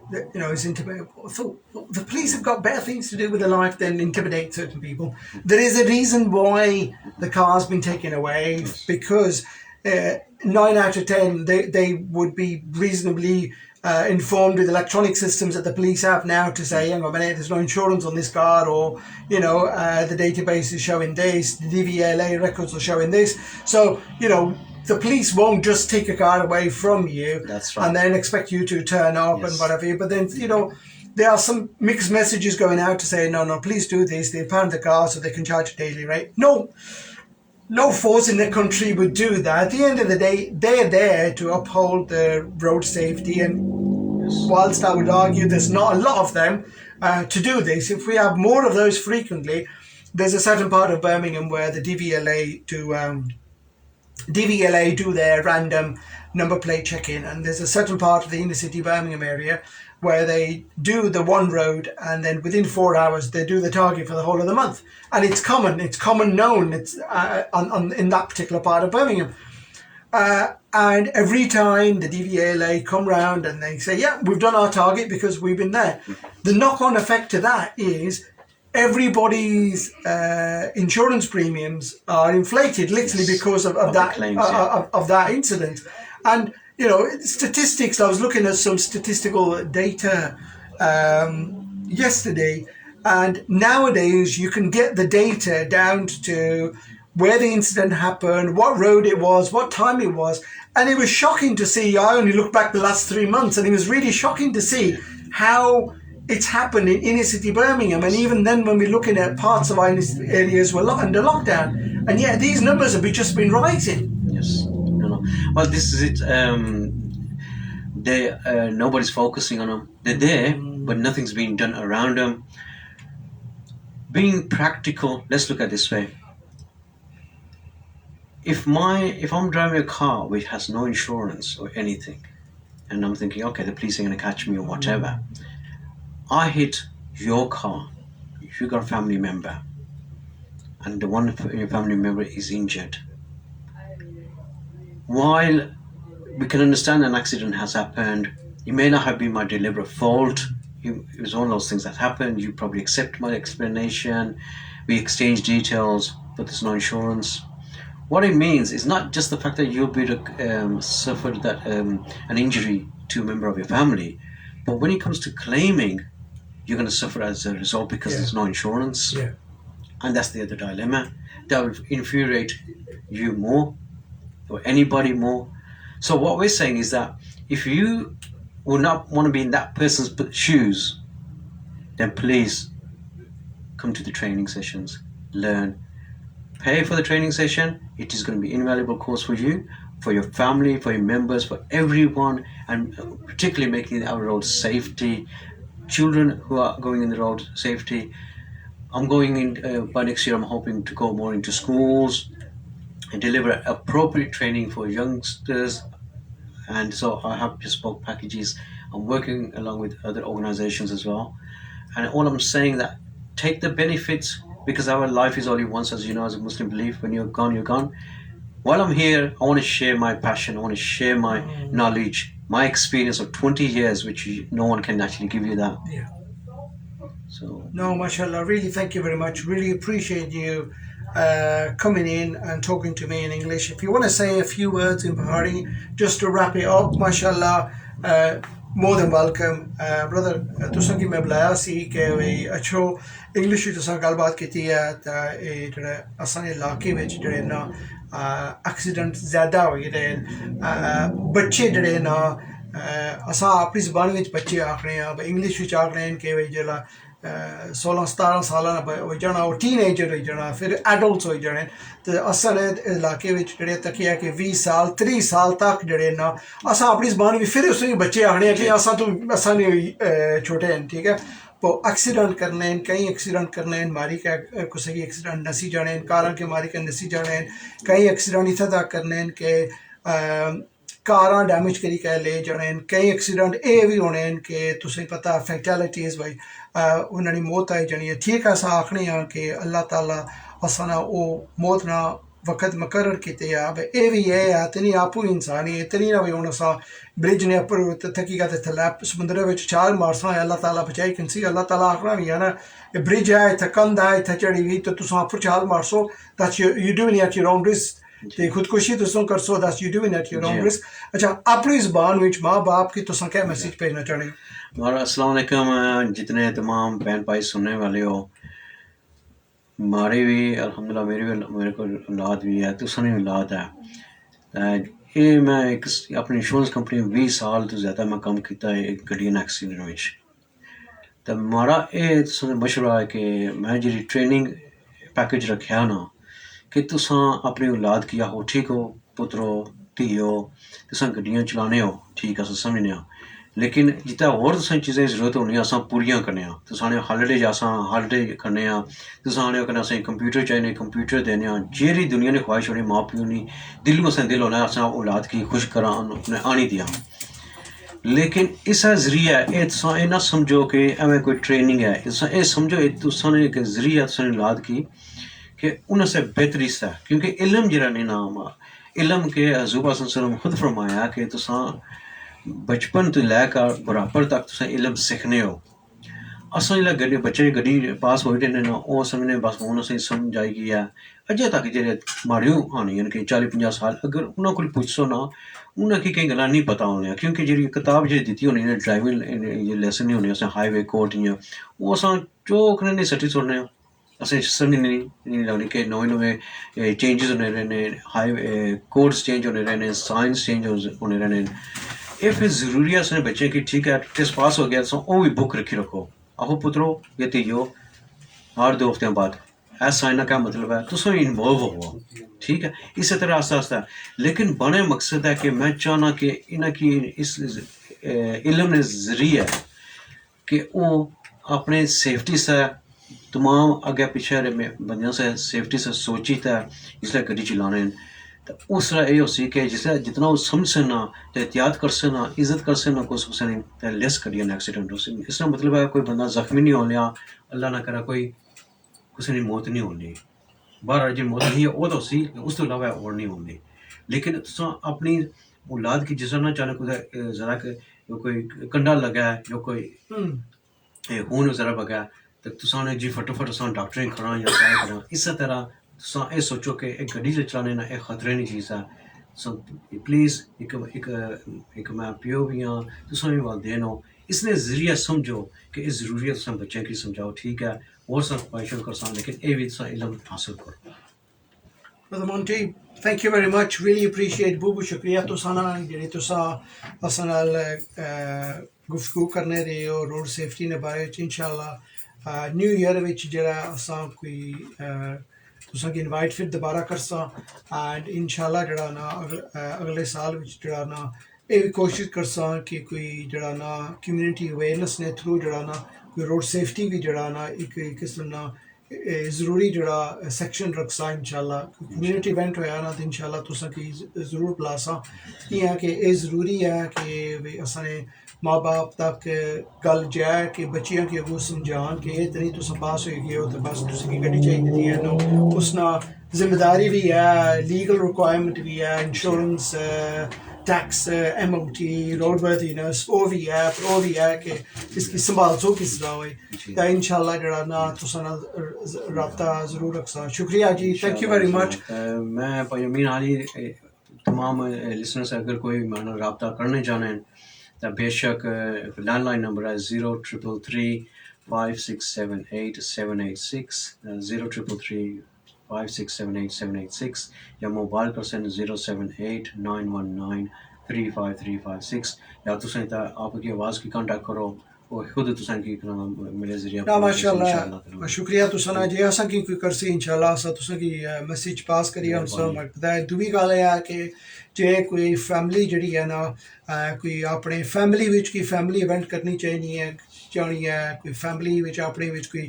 it's intimidating. So the police have got better things to do with their life than intimidate certain people. There is a reason why the car's been taken away, because 9 out of 10 they would be reasonably informed with electronic systems that the police have now to say, hang on a minute, there's no insurance on this car, or the database is showing this, the DVLA records are showing this. So the police won't just take a car away from you. That's right. And then expect you to turn up and whatever. But then there are some mixed messages going out to say, no, please do this. They pound the car so they can charge a daily rate. No force in the country would do that. At the end of the day, they're there to uphold the road safety. And whilst I would argue there's not a lot of them to do this, if we have more of those frequently, there's a certain part of Birmingham where the DVLA do their random number plate check-in, and there's a certain part of the inner city Birmingham area where they do the one road, and then within 4 hours they do the target for the whole of the month. And it's common known, it's in that particular part of Birmingham. And every time the DVLA come round and they say, yeah, we've done our target because we've been there. The knock-on effect to that is everybody's insurance premiums are inflated literally because of that claims, of that incident. And statistics, I was looking at some statistical data yesterday, and nowadays you can get the data down to where the incident happened, what road it was, what time it was. And it was shocking to see. I only looked back the last 3 months, and it was really shocking to see how it's happened in inner city Birmingham. And even then, when we're looking at parts of our areas were under lockdown, and yet these numbers have just been rising. Yes. Well, this is it. Nobody's focusing on them. They're there, but nothing's being done around them. Being practical, let's look at it this way. if I'm driving a car which has no insurance or anything, and I'm thinking, okay, the police are going to catch me or whatever, I hit your car, if you got a family member, and the one your family member is injured, while we can understand an accident has happened, it may not have been my deliberate fault. It was one of those things that happened. You probably accept my explanation. We exchange details, but there's no insurance. What it means is not just the fact that you'll be suffered that an injury to a member of your family, but when it comes to claiming, you're going to suffer as a result because there's no insurance. Yeah. And that's the other dilemma. That will infuriate you more or anybody more. So what we're saying is that if you would not want to be in that person's shoes, then please come to the training sessions, learn, pay for the training session. It is going to be an invaluable course for you, for your family, for your members, for everyone, and particularly making our roads safety, children who are going in the road safety. I'm going in, by next year I'm hoping to go more into schools and deliver appropriate training for youngsters. And so I have bespoke packages. I'm working along with other organizations as well. And all I'm saying that take the benefits, because our life is only once, as you know, as a Muslim belief. When you're gone, you're gone. While I'm here, I want to share my passion. I want to share my knowledge, my experience of 20 years, which no one can actually give you that. Yeah. So No, mashallah, really thank you very much. Really appreciate you coming in and talking to me in English. If you want to say a few words in Bahari, just to wrap it up, mashallah, more than welcome. Brother, तुसां की मैं बुलाया सी कि भाई अच्छो English तुसां गलबात कीती है ते एह् जेह्ड़ा असां दे इलाके विच जेह्ड़े ना एक्सीडेंट ज़्यादा होई दे बच्चे जेह्ड़े ना असां अपनी ज़बान विच बच्चे आखने आं इंग्लिश विच आखने न कि भाई जेह्ड़ा 16-17 साल होई जाना ओह् टीनेजर होई जाना फिर एडल्ट्स होई जाने ते असां दे इलाके विच जेह्ड़े तकिया कि 20 साल 30 साल तक जेह्ड़े ना असां अपनी ज़बान विच फिर उसी बच्चे आखने कि असां नहीं छोटे हैं ठीक है तो एक्सीडेंट करने कई एक्सीडेंट करने मारी के कुसै गी एक्सीडेंट नसी जाने कारां के मारी के नसी जाने कई एक्सीडेंट इत्थै तक करने के कारां डैमेज करी के ले जाने कई एक्सीडेंट एह् भी होने कि तुसें पता फैटैलिटीज़ भाई उन्हां दी मौत आई जानी है ठीक है असां आखने आं कि अल्लाह ताला असां ना ओह् मौत ना वक्त मुकर्रर कीते आ भाई एह् भी है ते नहीं आपूं इंसान ही ते नहीं ना भाई हुन असां ब्रिज ने उप्पर थकी गए ते थल्लै समुंदरै विच छाल मारसां अल्लाह ताला बचाई कंसी अल्लाह ताला आखना भी है ना ब्रिज है इत्थै कंध है इत्थै चढ़ी दी ते तुसां उप्पर छाल मारसो that's you doing at your own risk ते खुदकुशी तुसां करसो that's you doing at your own risk अच्छा अपनी ज़बान विच माँ बाप की तुसां क्या मैसेज भेजना चाहते हो और अस्सलाम वालेकुम जितने तमाम बहन भाई सुनने वाले हो मारे भी अल्हम्दुलिल्लाह मेरे को औलाद भी है तुसां दी औलाद है ये मैं एक अपनी इंश्योरेंस कंपनी 20 साल तो ज़्यादा मैं कम्म कीता है एक गड्डियां एक्सीडेंट विच ते मारा एह् तुसें मशवरा है कि मैं जी ट्रेनिंग पैकेज रखेआ ना कि तुसां अपनी औलाद की आहो ठीक हो पुत्रो धियो तुसां गड्डियां चलाने हो ठीक अस समझने आं लेकिन जित्थै होर तुसें चीज़ें दी जरूरत होनी असां पूरियां करने आं तुस आने हालीडे असां हालीडे करने आं तुस आने कन्नै असें कंप्यूटर चाहिए कंप्यूटर देने आं जेह्ड़ी दुनिया दी ख्वाहिश होनी मां प्यो दी दिलों असें दिल होना असां औलाद गी खुश करां अपने आनी दियां लेकिन इसका जरिया एह् तुसां एह् ना समझो कि एवें कोई ट्रेनिंग है तुसां एह् समझो एह् तुसां ने इक जरिया तुसां औलाद की कि उनसे बेहतरी सा क्योंकि इल्म जरा नहीं नाम इल्म के हजूर सल्लम खुद फरमाया कि तुसां बचपन तो लैकर बुढ़ापे तक तुसें इल्म सीखने हो असां जेल्लै गड्डी बच्चे गड्डी पास होई जंदे न ओह् समझने बस हून असेंगी समझ आई गई है अजें तक जेह्ड़े माड़ियां होनियां कि 40-50 साल अगर उन्हां कोल पुच्छो ना उन्हां गी केईं गल्लां नहीं पता होनियां क्योंकि जेह्ड़ी कताब जेह्ड़ी दित्ती होनी ड्राइविंग लैसन नहीं होनी असें हाईवे कोर्ट इ'यां ओह् असां चोकने नहीं सट्टी छोड़ने असें समझ नहीं लगनी कि नमें चेंजिस होने रहने हाईवे कोर्ट्स चेंज होने रहने साइंस चेंज होने रहने ये फिर जरूरी है असें बच्चें की ठीक है टेस्ट पास हो गया तो वो भी बुक रखी रखो आहो पुत्रो या धीयो हर 2 हफ्ते बाद ऐसा इन्ना क्या मतलब है तुम इन्वॉल्व हो ठीक है इस तरह आस्ता आस्ता लेकिन बने मकसद है कि मैं चाहना कि इन्हें की इस इल्म ने जरिए कि वो अपने सेफ्टी से तमाम अगे पीछे बंदियों से सेफ्टी से सोची था इसलिए गड्डी चलाने तो उस तरह ये सी कि जिससे जितना वो समझ से ना तो एहतियात कर से ना इज्जत कर से ना कुछ उसे नहीं तो लेस करिए ना एक्सीडेंट हो से इसका मतलब है कोई बंदा जख्मी नहीं होने अल्लाह ना करे कोई कुछ नहीं मौत नहीं होनी बाहर जिन मौत नहीं है वो तो सी उस तो अलावा और नहीं होनी लेकिन तुम अपनी औलाद की जिस ना चाहने कुछ ज़रा कोई कंडा लगा है जो कोई खून ज़रा बगा तो तुसाने जी फटोफट तुम डॉक्टर खड़ा या क्या करा इस तरह तुम ये सोचो कि एक गड्डी चलाने ना एक खतरे नहीं चीज़ है सो प्लीज़ एक मैं प्यो भी हाँ तुम भी वालदेन हो इसने ज़रिया समझो कि इस ज़रूरियत तुम बच्चे की समझाओ ठीक है और सब ख्वाहिशों कर सा लेकिन ये भी तुम इल्म हासिल करो Brother Monty, thank you very much. Really appreciate Bubu Shukriya Tusana, Jiri Tusa, Asanal Gufku Karne Reo, road safety Nabai, inshallah. New Year, which Jera Asan Kui Tusa ki invite fit the Barakarsa, and inshallah Jarana Agle Sal, which Jarana ਇਹ ਵੀ ਕੋਸ਼ਿਸ਼ ਕਰਸਾਂ ਕਿ ਕੋਈ ਜਿਹੜਾ ਨਾ community awareness ਨੇ through ਜਿਹੜਾ ਨਾ ਕੋਈ ਰੋਡ ਸੇਫਟੀ ਵੀ ਜਿਹੜਾ ਨਾ ਇੱਕ ਕਿਸਮ ਨਾ ਜ਼ਰੂਰੀ ਜਿਹੜਾ ਸੈਕਸ਼ਨ ਰੱਖਸਾਂ ਇਨਸ਼ਾਅੱਲਾ ਕਮਿਊਨਿਟੀ ਇਵੈਂਟ ਹੋਇਆ ਨਾ ਤੇ ਇਨਸ਼ਾਅੱਲਾ ਤੁਸੀਂ ਕੀ ਜ਼ਰੂਰ ਬੁਲਾਸਾਂ ਇਹ ਹੈ ਕਿ ਇਹ ਜ਼ਰੂਰੀ ਹੈ ਕਿ ਵੀ ਅਸਾਂ ਮਾਂ ਬਾਪ ਤੱਕ ਗੱਲ ਜਾਏ ਕਿ ਬੱਚਿਆਂ ਕੀ ਅਗੂ ਸਮਝਾਣ ਕਿ ਇਹ ਤਰੀ ਤੁਸੀਂ ਪਾਸ ਹੋਈ ਗਏ ਹੋ ਤੇ ਬਸ ਤੁਸੀਂ ਕੀ ਗੱਡੀ ਚਾਹੀਦੀ ਹੈ ਨੋ ਉਸ ਨਾਲ ਜ਼ਿੰਮੇਵਾਰੀ ਵੀ ਹੈ ਲੀਗਲ ਰਿਕੁਆਇਰਮੈਂਟ ਵੀ ਹੈ ਇੰਸ਼ੋਰੈਂਸ टैक्स MOT रोडवर्दीनेस वो भी है कि इसकी संभाल सो किस तरह हुई तो इंशाल्लाह जड़ा ना तुसा ना राब्ता ज़रूर रखसा शुक्रिया जी थैंक यू वेरी मच मैं यमीन हाली तमाम लिसनर्स अगर कोई मानो राब्ता करने जाना है तो बेशक लैंडलाइन नंबर है 0333567886 0333567886 या मोबाइल पर्सन 07891935356 या तुसें आपकी आवाज़ की कांटेक्ट करो और खुद तुसें की मेरे जरिए ना माशाल्लाह शुक्रिया तुसा ना जी असां की कोई करसी इंशाल्लाह असां तुसें की मैसेज पास करिए हम सब पता है दूसरी गल है कि जे कोई फैमिली जड़ी है ना कोई अपने फैमिली विच की फैमिली इवेंट करनी चाहिए कोई फैमिली विच अपने विच कोई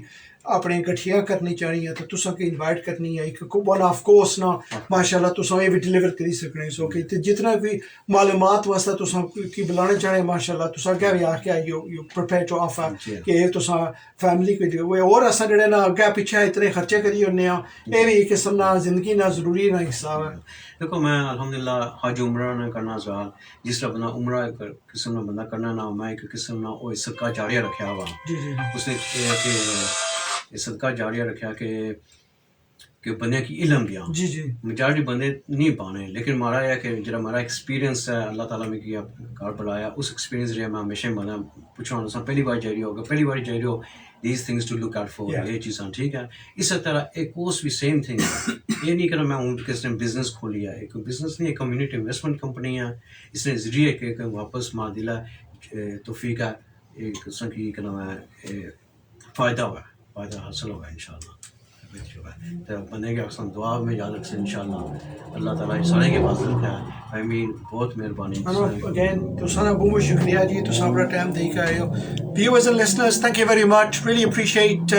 अपने गठिया करनी चाहिए तो तुसा की इनवाइट करनी है एक वन ऑफ कोर्स ना माशाल्लाह तुसा ये भी डिलीवर करी सकने सो कि जितना भी मालूमात वास्ते तुसा की बुलाने चाहे माशाल्लाह तुसा क्या भी आके यू प्रिपेयर टू ऑफर कि तुसा फैमिली को दियो और असा जेड़े ना अगे पीछे इतने खर्चे करी होने ये भी एक किस्म ना जिंदगी ना जरूरी ना हिस्सा है देखो मैं अल्हम्दुलिल्लाह हज उम्रा ना करना सवाल जिस तरह बंदा उम्रा किस्म ना बंदा करना ना मैं एक किस्म ना वो सदका जारिया रखा हुआ उसने कि सदका जारिया रखा कि बंदे की इलम दिया मेजॉरिटी बंदे नहीं पाने लेकिन हमारा यह कि जरा हमारा एक्सपीरियंस है अल्लाह ताला में किया कार बुलाया उस एक्सपीरियंस रहा मैं हमेशा बंदा पूछना पहली बार जा रही होगा पहली बार जा रही हो these things to look out for ये चीज़ां ठीक है इस तरह एक कोर्स भी सेम थिंग है ये नहीं कर मैं किसने बिजनेस खोली है एक बिजनेस नहीं एक कम्युनिटी इन्वेस्टमेंट कंपनी है इसने जरिए के वापस मार दिला तौफीक है एक किस्म की फ़ायदा हुआ फ़ायदा हासिल होगा इंशाल्लाह तो बंदे के अक्सर दुआ में याद रख से इंशाल्लाह अल्लाह ताला सारे के पास रखा है आई मीन बहुत मेहरबानी again तुसाना बहुत शुक्रिया जी तुसा अपना टाइम दे के आए हो viewers and listeners thank you very much really appreciate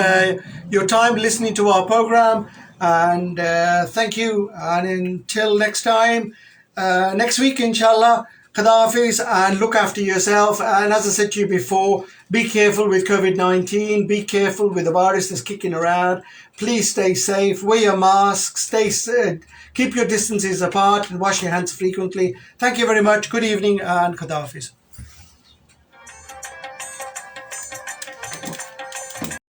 your time listening to our program and thank you and until next time next week inshallah Khuda Hafiz and look after yourself and as I said to you before be careful with COVID-19 be careful with the virus that's kicking around please stay safe wear your masks keep your distances apart and wash your hands frequently thank you very much good evening and Khuda Hafiz